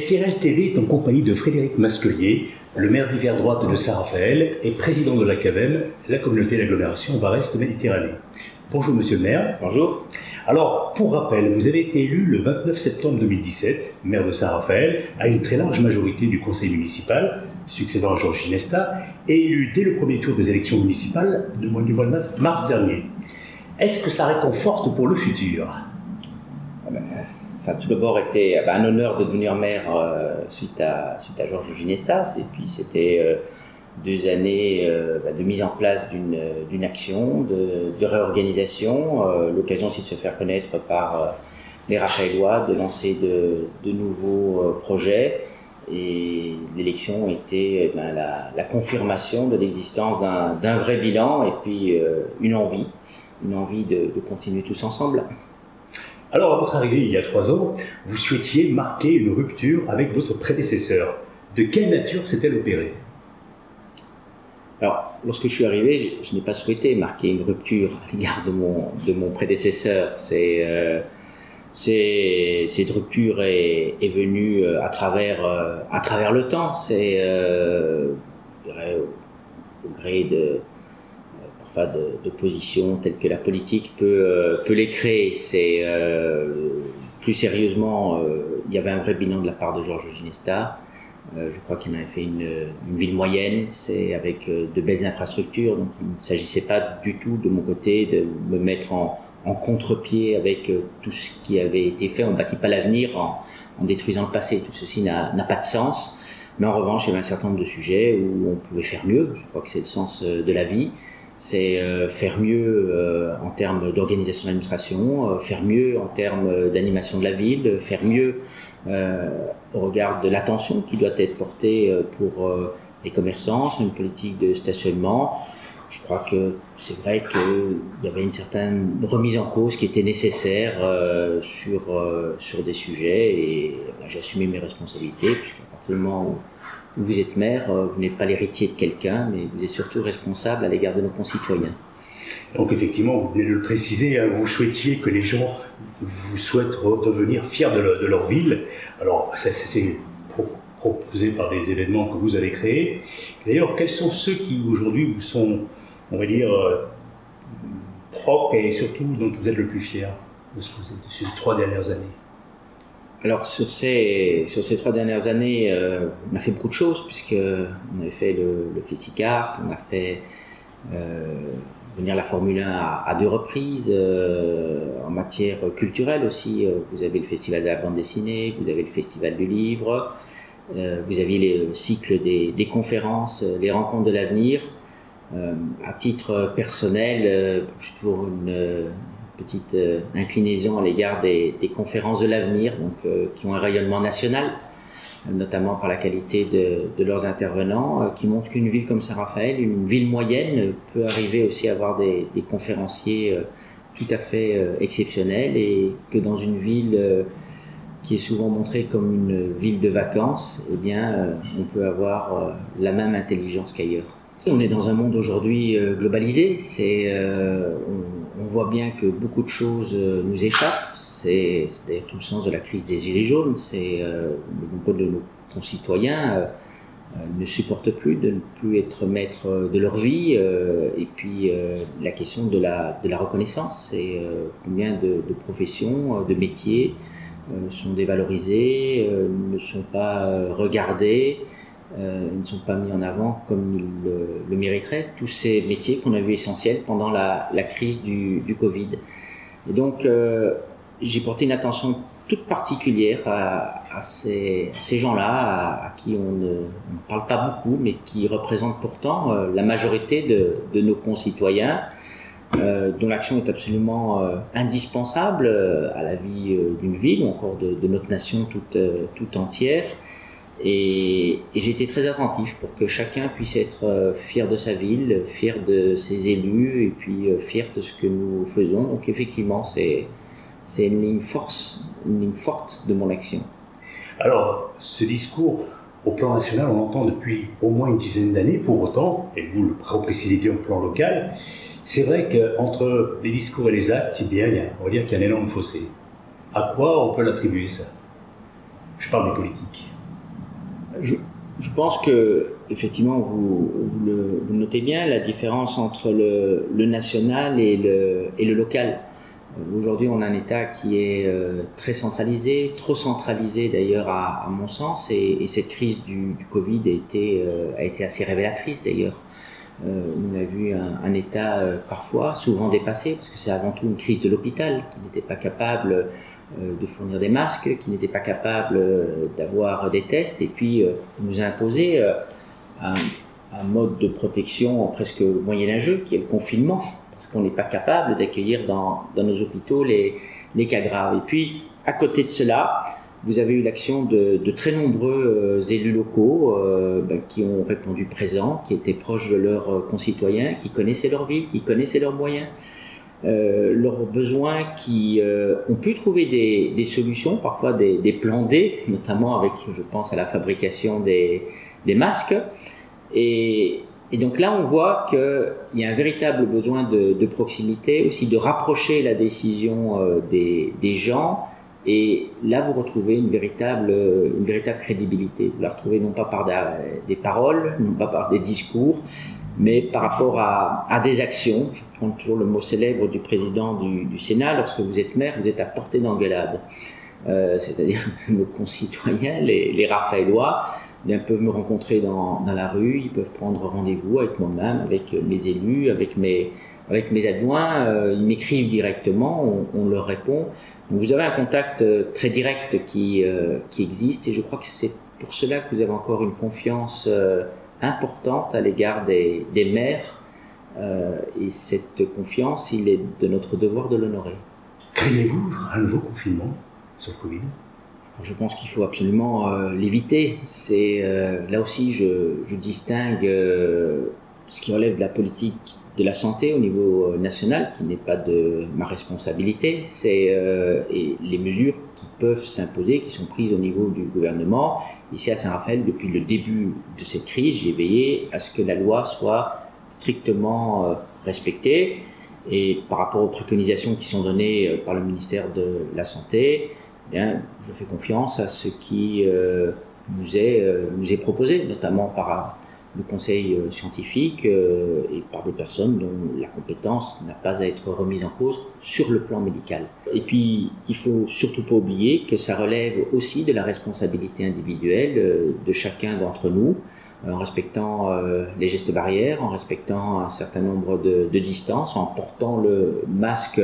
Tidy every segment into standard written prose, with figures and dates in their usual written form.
STRL TV est en compagnie de Frédéric Masquelier, le maire d'Yverdroite de Saint-Raphaël et président de la CAVEM, la communauté d'agglomération Brest-Méditerranée. Bonjour monsieur le maire. Bonjour. Alors, pour rappel, vous avez été élu le 29 septembre 2017, maire de Saint-Raphaël, à une très large majorité du conseil municipal, succédant à Georges Ginesta, et élu dès le premier tour des élections municipales du mois de mars dernier. Est-ce que ça réconforte pour le futur ? Ça a tout d'abord été un honneur de devenir maire suite à Georges Ginesta. Et puis c'était 2 années de mise en place d'une action, de réorganisation, l'occasion aussi de se faire connaître par les Raphaélois, de lancer de nouveaux projets. Et l'élection était la confirmation de l'existence d'un vrai bilan et puis une envie de continuer tous ensemble. Alors, à votre arrivée il y a 3 ans, vous souhaitiez marquer une rupture avec votre prédécesseur. De quelle nature s'est-elle opérée ? Alors, lorsque je suis arrivé, je n'ai pas souhaité marquer une rupture à l'égard de mon prédécesseur. Cette rupture est venue à travers le temps. C'est, je dirais, au gré de positions telles que la politique peut les créer. Plus sérieusement, il y avait un vrai bilan de la part de Georges Ginesta. Je crois qu'il m'avait fait une ville moyenne, c'est avec de belles infrastructures, donc il ne s'agissait pas du tout de mon côté de me mettre en contre-pied avec tout ce qui avait été fait. On ne bâtit pas l'avenir en détruisant le passé, tout ceci n'a pas de sens. Mais en revanche, il y avait un certain nombre de sujets où on pouvait faire mieux, je crois que c'est le sens de la vie. C'est faire mieux en termes d'organisation de l'administration, faire mieux en termes d'animation de la ville, faire mieux au regard de l'attention qui doit être portée pour les commerçants, sur une politique de stationnement. Je crois que c'est vrai qu'il y avait une certaine remise en cause qui était nécessaire sur des sujets et j'ai assumé mes responsabilités puisqu'à partir du moment où vous êtes maire, vous n'êtes pas l'héritier de quelqu'un, mais vous êtes surtout responsable à l'égard de nos concitoyens. Donc effectivement, vous venez de le préciser, vous souhaitiez que les gens vous souhaitent redevenir fiers de leur ville. Alors, c'est proposé par des événements que vous avez créés. D'ailleurs, quels sont ceux qui aujourd'hui vous sont, on va dire, propres et surtout dont vous êtes le plus fier de ce que vous êtes sur ces 3 dernières années ? Alors sur ces 3 dernières années, on a fait beaucoup de choses puisqu'on avait fait le FestiCart, on a fait venir la Formule 1 à 2 reprises, en matière culturelle aussi, vous avez le Festival de la bande dessinée, vous avez le Festival du livre, vous aviez le cycle des conférences, les rencontres de l'avenir. À titre personnel, j'ai toujours une petite inclinaison à l'égard des conférences de l'avenir, donc qui ont un rayonnement national, notamment par la qualité de leurs intervenants, qui montrent qu'une ville comme Saint-Raphaël, une ville moyenne, peut arriver aussi à avoir des conférenciers tout à fait exceptionnels et que dans une ville qui est souvent montrée comme une ville de vacances, eh bien, on peut avoir la même intelligence qu'ailleurs. On est dans un monde aujourd'hui globalisé, on voit bien que beaucoup de choses nous échappent, c'est d'ailleurs tout le sens de la crise des Gilets jaunes, beaucoup de nos concitoyens ne supportent plus de ne plus être maîtres de leur vie, et puis la question de la reconnaissance, c'est combien de professions, de métiers sont dévalorisés, ne sont pas regardés, ne sont pas mis en avant comme ils le mériteraient, tous ces métiers qu'on a vus essentiels pendant la crise du Covid. Et donc, j'ai porté une attention toute particulière à ces gens-là, à qui on ne parle pas beaucoup, mais qui représentent pourtant la majorité de nos concitoyens, dont l'action est absolument indispensable à la vie d'une ville, ou encore de notre nation toute entière. Et j'ai été très attentif pour que chacun puisse être fier de sa ville, fier de ses élus et puis fier de ce que nous faisons. Donc effectivement, c'est une ligne forte de mon action. Alors, ce discours, au plan national, on l'entend depuis au moins une dizaine d'années. Pour autant, et vous le reprécisez bien au plan local, c'est vrai qu'entre les discours et les actes, on va dire qu'il y a un énorme fossé. À quoi on peut l'attribuer ça ? Je parle des politiques. Je pense que, effectivement, vous le notez bien, la différence entre le national et le local. Aujourd'hui, on a un État qui est très centralisé, trop centralisé d'ailleurs à mon sens, et cette crise du Covid a été assez révélatrice d'ailleurs. On a vu un État parfois souvent dépassé, parce que c'est avant tout une crise de l'hôpital qui n'était pas capable de fournir des masques, qui n'était pas capable d'avoir des tests, et puis on nous a imposé un mode de protection presque moyenâgeux qui est le confinement, parce qu'on n'est pas capable d'accueillir dans nos hôpitaux les cas graves. Et puis, à côté de cela, vous avez eu l'action de très nombreux élus locaux qui ont répondu présents, qui étaient proches de leurs concitoyens, qui connaissaient leur ville, qui connaissaient leurs moyens, leurs besoins, qui ont pu trouver des solutions, parfois des plans D, notamment avec, je pense, à la fabrication des masques. Et donc là, on voit qu'il y a un véritable besoin de proximité, aussi de rapprocher la décision des gens. Et là, vous retrouvez une véritable crédibilité. Vous la retrouvez non pas par des paroles, non pas par des discours, mais par rapport à des actions. Je prends toujours le mot célèbre du président du Sénat: lorsque vous êtes maire, vous êtes à portée d'engueulade. C'est-à-dire nos concitoyens, les Raphaélois, peuvent me rencontrer dans la rue, ils peuvent prendre rendez-vous avec moi-même, avec mes élus, avec mes adjoints, ils m'écrivent directement, on leur répond. Donc vous avez un contact très direct qui existe, et je crois que c'est pour cela que vous avez encore une confiance importante à l'égard des maires, et cette confiance, il est de notre devoir de l'honorer. Craignez-vous un nouveau confinement sur le Covid ? Je pense qu'il faut absolument l'éviter. Là aussi, je distingue ce qui relève de la politique de la santé au niveau national, qui n'est pas de ma responsabilité, et les mesures qui peuvent s'imposer, qui sont prises au niveau du gouvernement. Ici à Saint-Raphaël, depuis le début de cette crise, j'ai veillé à ce que la loi soit strictement respectée. Et par rapport aux préconisations qui sont données par le ministère de la Santé, je fais confiance à ce qui nous est proposé, notamment par le conseil scientifique et par des personnes dont la compétence n'a pas à être remise en cause sur le plan médical. Et puis, il ne faut surtout pas oublier que ça relève aussi de la responsabilité individuelle de chacun d'entre nous, en respectant les gestes barrières, en respectant un certain nombre de distances, en portant le masque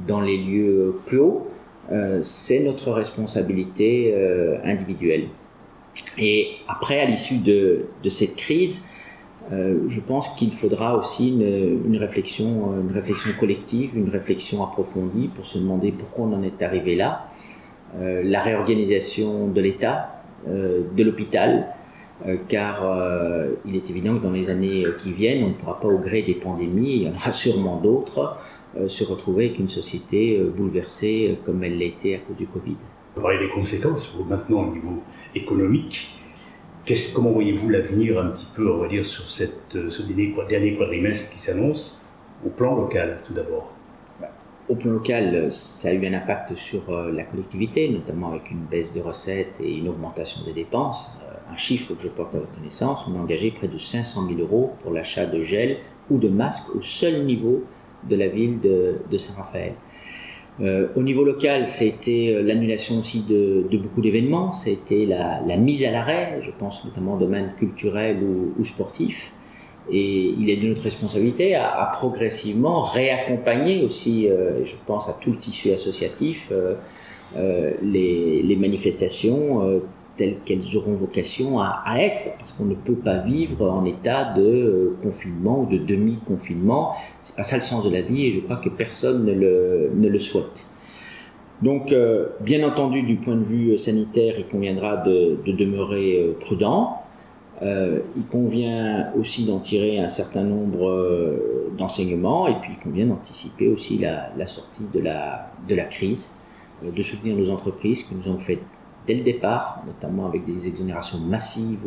dans les lieux clos. C'est notre responsabilité individuelle. Et après, à l'issue de cette crise, je pense qu'il faudra aussi une réflexion collective, une réflexion approfondie pour se demander pourquoi on en est arrivé là. La réorganisation de l'État, de l'hôpital, car il est évident que dans les années qui viennent, on ne pourra pas, au gré des pandémies, il y en aura sûrement d'autres, se retrouver avec une société bouleversée comme elle l'a été à cause du Covid. On va parler des conséquences maintenant au niveau économique. Comment voyez-vous l'avenir un petit peu, on va dire, sur ce dernier quadrimestre qui s'annonce, au plan local tout d'abord? Au plan local, ça a eu un impact sur la collectivité, notamment avec une baisse de recettes et une augmentation des dépenses. Un chiffre que je porte à votre connaissance, on a engagé près de 500 000 € pour l'achat de gel ou de masques au seul niveau de la ville de Saint-Raphaël. Au niveau local, ça a été l'annulation aussi de beaucoup d'événements, ça a été la mise à l'arrêt, je pense notamment au domaine culturel ou sportif. Et il est de notre responsabilité à progressivement réaccompagner aussi, je pense à tout le tissu associatif, les manifestations telles qu'elles auront vocation à être, parce qu'on ne peut pas vivre en état de confinement ou de demi-confinement. C'est pas ça le sens de la vie, et je crois que personne ne le souhaite. Donc, bien entendu, du point de vue sanitaire, il conviendra de demeurer prudent. Il convient aussi d'en tirer un certain nombre d'enseignements, et puis il convient d'anticiper aussi la sortie de la crise, de soutenir nos entreprises que nous avons fait dès le départ, notamment avec des exonérations massives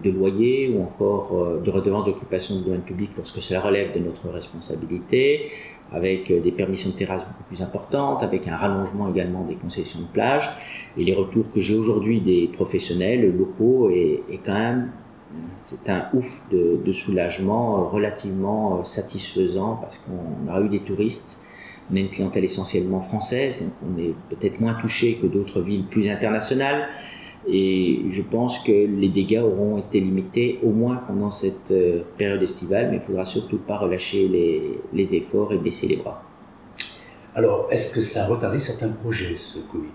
de loyers ou encore de redevances d'occupation du domaine public lorsque cela relève de notre responsabilité, avec des permissions de terrasse beaucoup plus importantes, avec un rallongement également des concessions de plage. Et les retours que j'ai aujourd'hui des professionnels locaux est quand même, c'est un ouf de soulagement relativement satisfaisant, parce qu'on a eu des touristes, on a une clientèle essentiellement française, donc on est peut-être moins touché que d'autres villes plus internationales. Et je pense que les dégâts auront été limités au moins pendant cette période estivale, mais il ne faudra surtout pas relâcher les efforts et baisser les bras. Alors, est-ce que ça a retardé certains projets, ce Covid?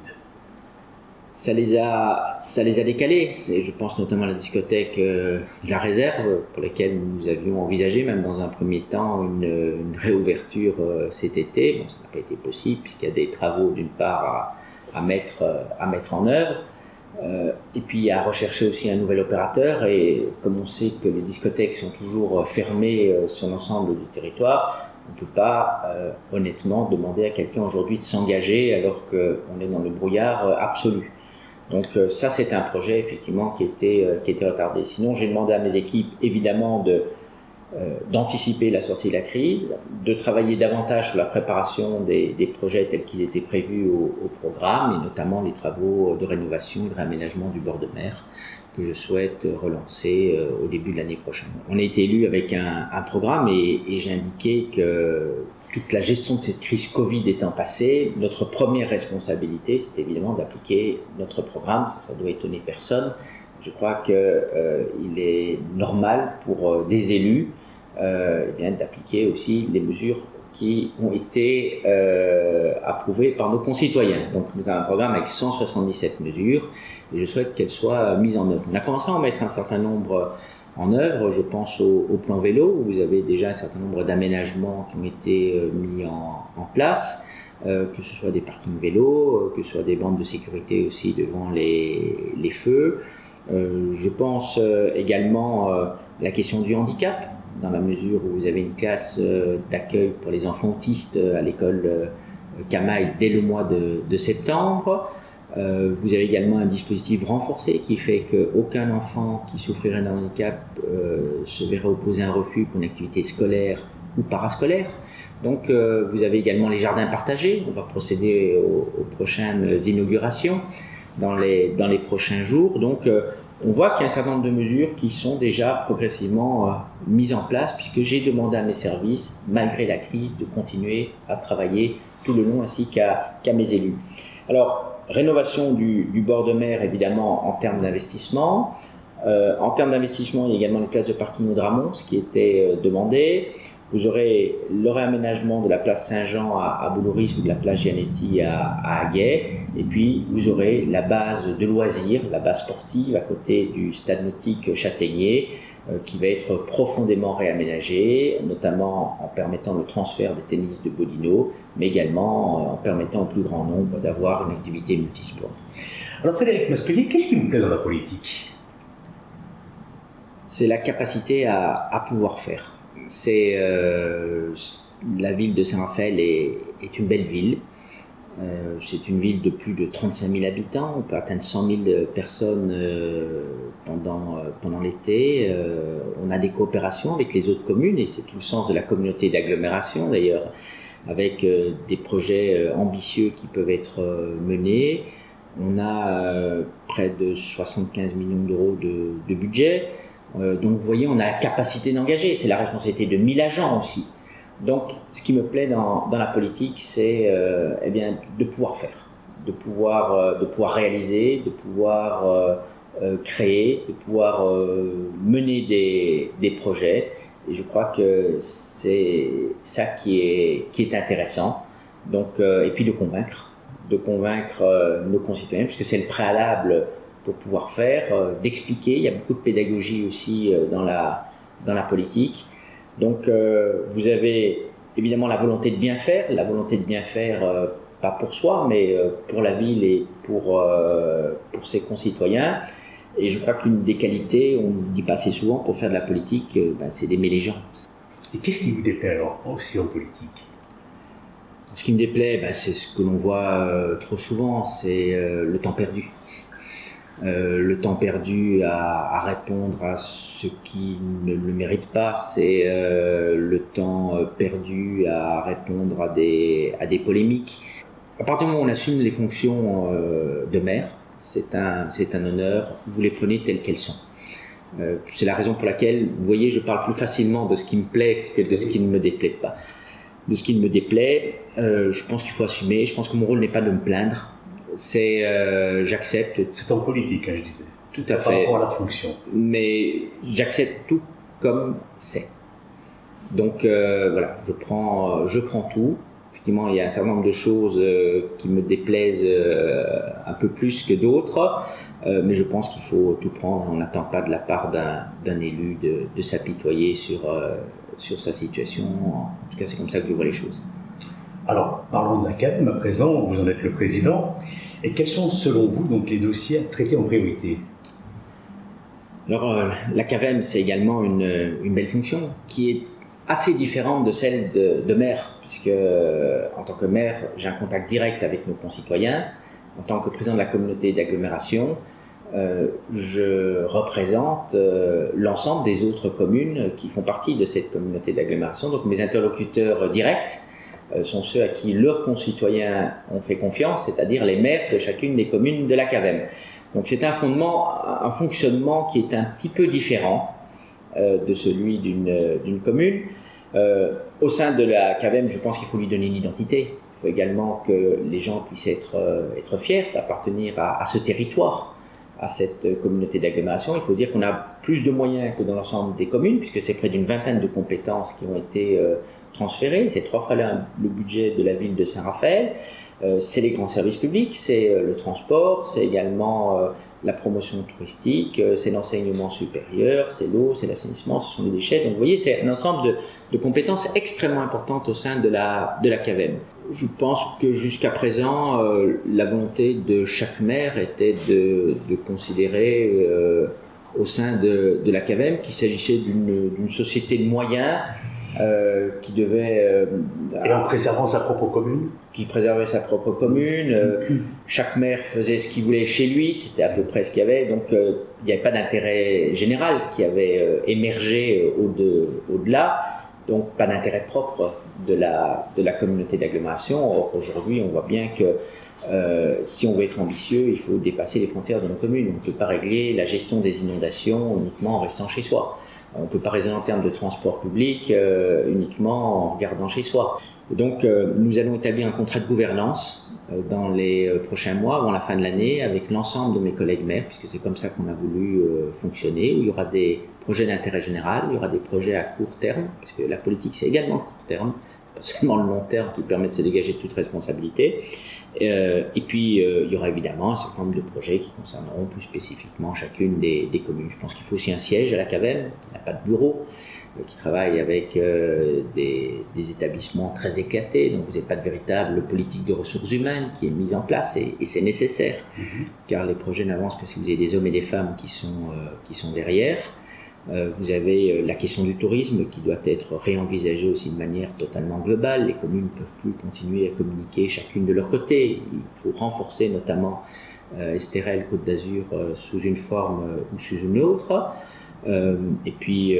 Ça les a décalés. Je pense notamment à la discothèque de la Réserve, pour laquelle nous avions envisagé, même dans un premier temps, une réouverture cet été. Bon, ça n'a pas été possible, puisqu'il y a des travaux d'une part à mettre en œuvre. Et puis à rechercher aussi un nouvel opérateur, et comme on sait que les discothèques sont toujours fermées sur l'ensemble du territoire, on ne peut pas honnêtement demander à quelqu'un aujourd'hui de s'engager alors qu'on est dans le brouillard absolu. Donc ça, c'est un projet effectivement qui était retardé. Sinon, j'ai demandé à mes équipes évidemment d'anticiper la sortie de la crise, de travailler davantage sur la préparation des projets tels qu'ils étaient prévus au programme, et notamment les travaux de rénovation et de réaménagement du bord de mer que je souhaite relancer au début de l'année prochaine. On a été élu avec un programme, et j'ai indiqué que toute la gestion de cette crise Covid étant passée, notre première responsabilité, c'est évidemment d'appliquer notre programme. Ça doit étonner personne. Je crois qu'il est normal pour des élus d'appliquer aussi les mesures qui ont été approuvées par nos concitoyens. Donc nous avons un programme avec 177 mesures, et je souhaite qu'elles soient mises en œuvre. On a commencé à en mettre un certain nombre en œuvre. Je pense au plan vélo, où vous avez déjà un certain nombre d'aménagements qui ont été mis en place, que ce soit des parkings vélos, que ce soit des bandes de sécurité aussi devant les feux. Je pense également à la question du handicap, dans la mesure où vous avez une classe d'accueil pour les enfants autistes à l'école Camaï dès le mois de septembre. Vous avez également un dispositif renforcé qui fait qu'aucun enfant qui souffrirait d'un handicap se verrait opposer un refus pour une activité scolaire ou parascolaire. Donc vous avez également les jardins partagés. On va procéder aux prochaines inaugurations dans les prochains jours. Donc on voit qu'il y a un certain nombre de mesures qui sont déjà progressivement mises en place, puisque j'ai demandé à mes services, malgré la crise, de continuer à travailler tout le long, ainsi qu'à mes élus. Alors, rénovation du bord de mer, évidemment, en termes d'investissement. En termes d'investissement, il y a également les places de parking au Dramont, ce qui était demandé. Vous aurez le réaménagement de la place Saint-Jean à Boulouris, ou de la place Gianetti à Aguet. Et puis, vous aurez la base de loisirs, la base sportive à côté du stade nautique Châtaignier, qui va être profondément réaménagée, notamment en permettant le transfert des tennis de Bodino, mais également en permettant au plus grand nombre d'avoir une activité multisport. Alors Frédéric Masculier, qu'est-ce qui vous plaît dans la politique? C'est la capacité à pouvoir faire. La ville de Saint-Raphaël est une belle ville. C'est une ville de plus de 35 000 habitants. On peut atteindre 100 000 personnes pendant l'été. On a des coopérations avec les autres communes, et c'est tout le sens de la communauté d'agglomération d'ailleurs, avec des projets ambitieux qui peuvent être menés. On a près de 75 millions d'euros de budget. Donc vous voyez, on a la capacité d'engager. C'est la responsabilité de 1000 agents aussi. Donc, ce qui me plaît dans la politique, c'est de pouvoir faire, de pouvoir réaliser, de pouvoir créer, de pouvoir mener des projets. Et je crois que c'est ça qui est intéressant. Donc, et puis de convaincre nos concitoyens, puisque c'est le préalable pour pouvoir faire, d'expliquer. Il y a beaucoup de pédagogie aussi dans la politique. Donc vous avez évidemment la volonté de bien faire, pas pour soi, mais pour la ville et pour ses concitoyens. Et je crois qu'une des qualités, on ne dit pas assez souvent, pour faire de la politique, c'est d'aimer les gens. Et qu'est-ce qui vous déplaît alors aussi en politique? Ce qui me déplaît, c'est ce que l'on voit trop souvent, c'est le temps perdu. Le temps perdu à répondre à ce qui ne le mérite pas, c'est le temps perdu à répondre à des polémiques. À partir du moment où on assume les fonctions de maire, c'est un honneur, vous les prenez telles qu'elles sont. C'est la raison pour laquelle, vous voyez, je parle plus facilement de ce qui me plaît que de ce qui ne me déplaît pas. De ce qui me déplaît, je pense qu'il faut assumer, je pense que mon rôle n'est pas de me plaindre, j'accepte. C'est en politique, je disais. Tout à fait. Par rapport à la fonction. Mais j'accepte tout comme c'est. Donc voilà, je prends tout. Effectivement, il y a un certain nombre de choses qui me déplaisent un peu plus que d'autres, mais je pense qu'il faut tout prendre. On n'attend pas de la part d'un élu de s'apitoyer sur sa situation. En tout cas, c'est comme ça que je vois les choses. Alors, parlons de la CAVEM à présent, vous en êtes le président. Et quels sont, selon vous, donc, les dossiers à traiter en priorité ? Alors, la CAVEM, c'est également une belle fonction qui est assez différente de celle de maire, puisque en tant que maire, j'ai un contact direct avec nos concitoyens. En tant que président de la communauté d'agglomération, je représente l'ensemble des autres communes qui font partie de cette communauté d'agglomération. Donc mes interlocuteurs directs sont ceux à qui leurs concitoyens ont fait confiance, c'est-à-dire les maires de chacune des communes de la CAVEM. Donc c'est un fonctionnement qui est un petit peu différent de celui d'une commune. Au sein de la CAVEM, je pense qu'il faut lui donner une identité. Il faut également que les gens puissent être fiers d'appartenir à ce territoire, à cette communauté d'agglomération. Il faut dire qu'on a plus de moyens que dans l'ensemble des communes, puisque c'est près d'une vingtaine de compétences qui ont été transférées. C'est 3 fois le budget de la ville de Saint-Raphaël. C'est les grands services publics, c'est le transport, c'est également la promotion touristique, c'est l'enseignement supérieur, c'est l'eau, c'est l'assainissement, ce sont les déchets. Donc vous voyez, c'est un ensemble de compétences extrêmement importantes au sein de la CAVEM. Je pense que jusqu'à présent, la volonté de chaque maire était de considérer au sein de la CAVEM qu'il s'agissait d'une société de moyens qui devait... et en préservant sa propre commune ? Qui préservait sa propre commune. Chaque maire faisait ce qu'il voulait chez lui, c'était à peu près ce qu'il y avait. Donc il n'y avait pas d'intérêt général qui avait émergé au-delà. Donc pas d'intérêt propre de la communauté d'agglomération. Or aujourd'hui, on voit bien que si on veut être ambitieux, il faut dépasser les frontières de nos communes. On ne peut pas régler la gestion des inondations uniquement en restant chez soi. On ne peut pas raisonner en termes de transport public uniquement en regardant chez soi. Donc nous allons établir un contrat de gouvernance dans les prochains mois, avant la fin de l'année, avec l'ensemble de mes collègues maires, puisque c'est comme ça qu'on a voulu fonctionner, où il y aura des projets d'intérêt général, il y aura des projets à court terme, parce que la politique c'est également le court terme, c'est pas seulement le long terme qui permet de se dégager de toute responsabilité. Et puis il y aura évidemment un certain nombre de projets qui concerneront plus spécifiquement chacune des communes. Je pense qu'il faut aussi un siège à la CAVEM, qui n'a pas de bureau, qui travaille avec des établissements très éclatés, donc vous n'avez pas de véritable politique de ressources humaines qui est mise en place, et c'est nécessaire, car les projets n'avancent que si vous avez des hommes et des femmes qui sont derrière. Vous avez la question du tourisme qui doit être réenvisagée aussi de manière totalement globale. Les communes ne peuvent plus continuer à communiquer chacune de leur côté. Il faut renforcer notamment Estérel, Côte d'Azur sous une forme ou sous une autre. Et puis,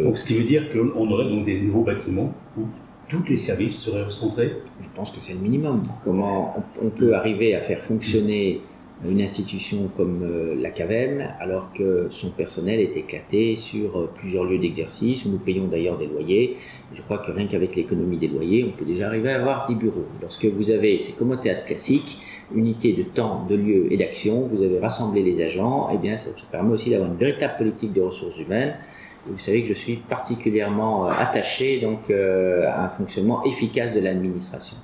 donc ce qui veut dire qu'on aurait donc des nouveaux bâtiments où tous les services seraient recentrés ? Je pense que c'est le minimum. Comment on peut arriver à faire fonctionner une institution comme la CAVEM, alors que son personnel est éclaté sur plusieurs lieux d'exercice, où nous payons d'ailleurs des loyers. Je crois que rien qu'avec l'économie des loyers, on peut déjà arriver à avoir des bureaux. Lorsque vous avez, c'est comme au théâtre classique, unité de temps, de lieu et d'action, vous avez rassemblé les agents, et bien ça permet aussi d'avoir une véritable politique de ressources humaines. Et vous savez que je suis particulièrement attaché donc, à un fonctionnement efficace de l'administration.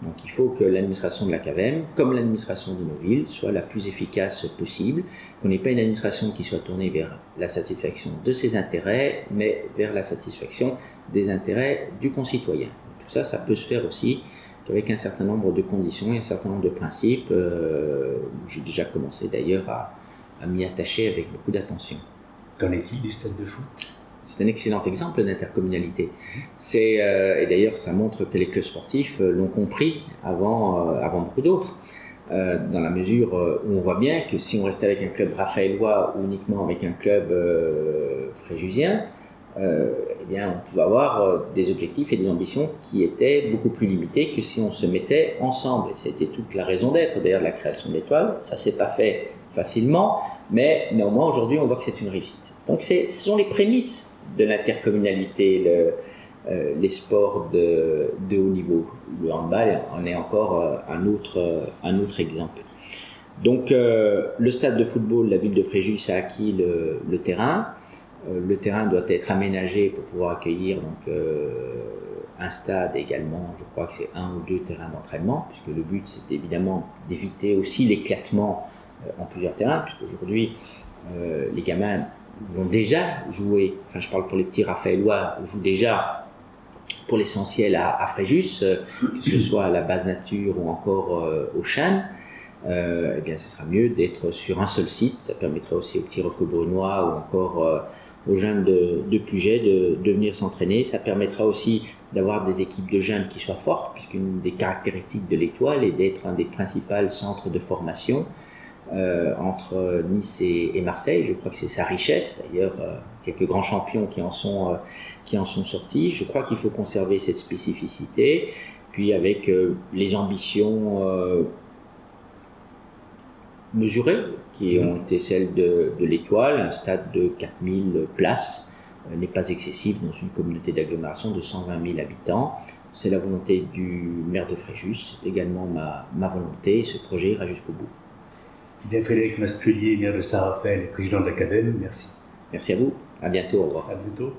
Donc il faut que l'administration de la CAVEM, comme l'administration de nos villes, soit la plus efficace possible, qu'on n'ait pas une administration qui soit tournée vers la satisfaction de ses intérêts, mais vers la satisfaction des intérêts du concitoyen. Tout ça, ça peut se faire aussi avec un certain nombre de conditions et un certain nombre de principes. J'ai déjà commencé d'ailleurs à m'y attacher avec beaucoup d'attention. Qu'en est-il du stade de foot ? C'est un excellent exemple d'intercommunalité. Et d'ailleurs, ça montre que les clubs sportifs l'ont compris avant beaucoup d'autres. dans la mesure où on voit bien que si on restait avec un club raphaélois ou uniquement avec un club fréjusien, eh bien, on pouvait avoir des objectifs et des ambitions qui étaient beaucoup plus limités que si on se mettait ensemble. Et c'était toute la raison d'être d'ailleurs de la création de l'Étoile. Ça ne s'est pas fait facilement, mais néanmoins aujourd'hui on voit que c'est une réussite. Donc ce sont les prémices de l'intercommunalité, les sports de haut niveau. Le handball en est encore un autre exemple. Donc le stade de football, la ville de Fréjus a acquis le terrain. Le terrain doit être aménagé pour pouvoir accueillir donc, un stade également. Je crois que c'est 1 ou 2 terrains d'entraînement, puisque le but c'est évidemment d'éviter aussi l'éclatement en plusieurs terrains, puisqu'aujourd'hui les gamins vont déjà jouer, enfin je parle pour les petits raphaélois, jouent déjà pour l'essentiel à Fréjus, que ce soit à la base nature ou encore au Chan. Eh bien, ce sera mieux d'être sur un seul site. Ça permettrait aussi aux petits Roquebrunois ou encore aux jeunes de Puget de venir s'entraîner. Ça permettra aussi d'avoir des équipes de jeunes qui soient fortes, puisqu'une des caractéristiques de l'Étoile est d'être un des principaux centres de formation entre Nice et Marseille. Je crois que c'est sa richesse. D'ailleurs, quelques grands champions qui en sont sortis. Je crois qu'il faut conserver cette spécificité. Puis avec les ambitions mesurées qui ont été celles de l'Étoile, un stade de 4000 places n'est pas excessif dans une communauté d'agglomération de 120 000 habitants. C'est la volonté du maire de Fréjus, c'est également ma volonté, et ce projet ira jusqu'au bout. Bien, Frédéric Masculier, maire de Saint-Raphaël et président de l'Acadème, merci. Merci à vous, à bientôt, au revoir. À bientôt.